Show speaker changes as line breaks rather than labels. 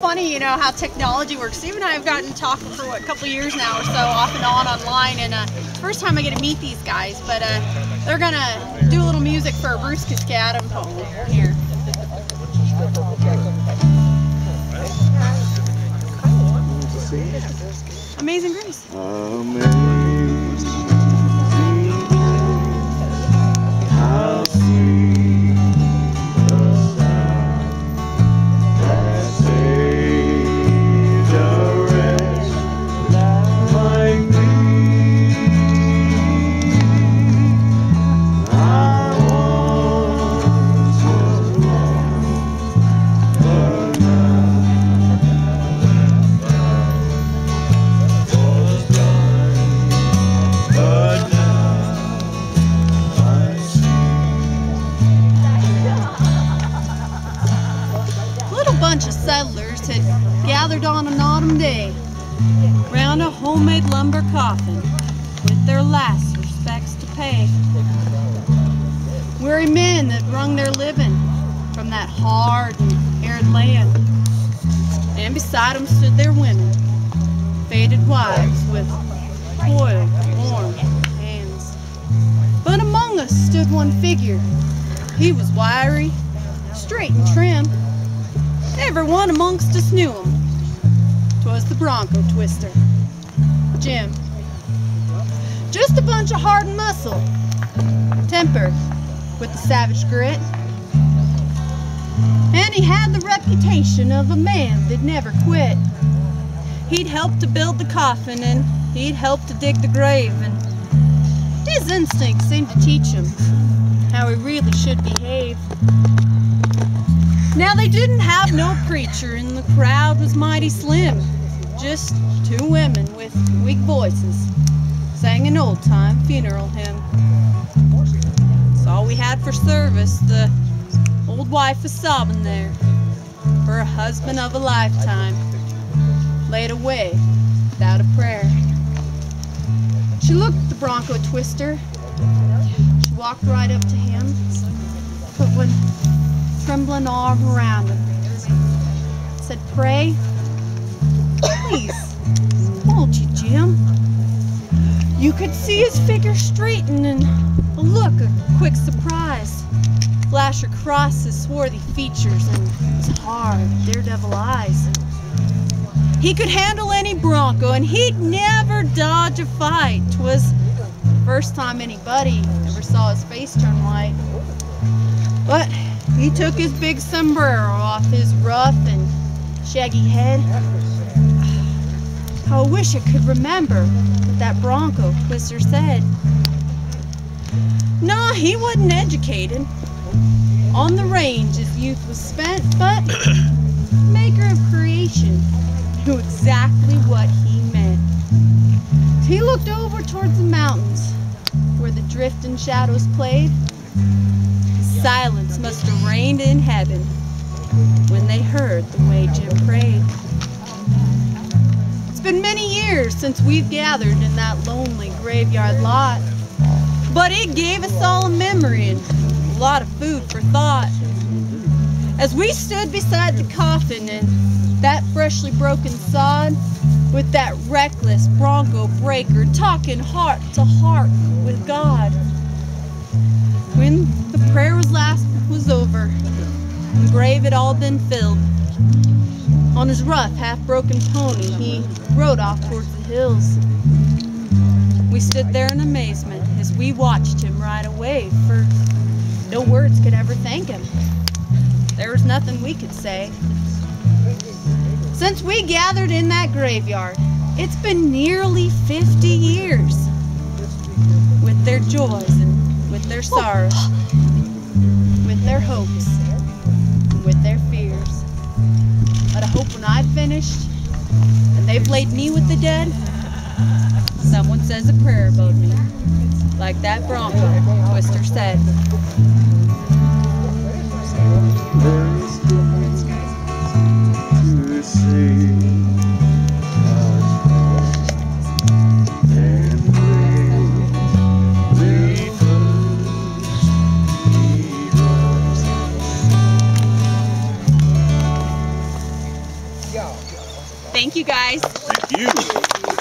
Funny, you know, how technology works. Steve and I have gotten talking for a couple years now or so, off and on online, and it's the first time I get to meet these guys, but they're gonna do a little music for Bruce Kiskadin here. Amazing Grace.
How sweet the sound that saved a wretch like me. I once was lost, but now was blind, but now I see.
A little bunch of settlers had gathered on an autumn day round a homemade lumber coffin with their last respects to pay. Weary men that wrung their living from that hard and arid land, and beside them stood their women, faded wives with toil-worn hands. But among us stood one figure. He was wiry, straight and trim. Everyone amongst us knew him. 'Twas the Bronco twister, Jim. Just a bunch of hardened muscle, tempered with the savage grit. And he had the reputation of a man that never quit. He'd helped to build the coffin, and he'd helped to dig the grave, and his instincts seemed to teach him how he really should behave. Now they didn't have no preacher, and the crowd was mighty slim. Just two women with weak voices sang an old-time funeral hymn. It's all we had for service. The old wife was sobbing there, her husband of a lifetime laid away without a prayer. She looked at the Bronco twister. She walked right up to him, put one trembling arm around him, said, "Pray, please, won't you, Jim?" You could see his figure straighten, and a look of quick surprise flash across his swarthy features and his hard, daredevil eyes. He could handle any bronco, and he'd never dodge a fight. 'Twas the first time anybody ever saw his face turn white. But he took his big sombrero off his rough and shaggy head. How I wish I could remember what that Bronco twister said. Nah, he wasn't educated. On the range his youth was spent, but maker of creation knew exactly what he meant. He looked over towards the mountains where the drifting shadows played. Silence must have reigned in heaven when they heard the way Jim prayed. It's been many years since we've gathered in that lonely graveyard lot, but it gave us all a memory and a lot of food for thought. As we stood beside the coffin and that freshly broken sod, with that reckless Bronco breaker talking heart to heart with God. When the prayer was over, and the grave had all been filled, on his rough, half-broken pony, he rode off towards the hills. We stood there in amazement as we watched him ride away, for no words could ever thank him. There was nothing we could say. Since we gathered in that graveyard, it's been nearly 50 years, with their joys and with their sorrows, with their hopes, and with their fears. But I hope when I've finished, and they've laid me with the dead, someone says a prayer about me, like that Bronco twister said. Thank you, guys.
Thank you.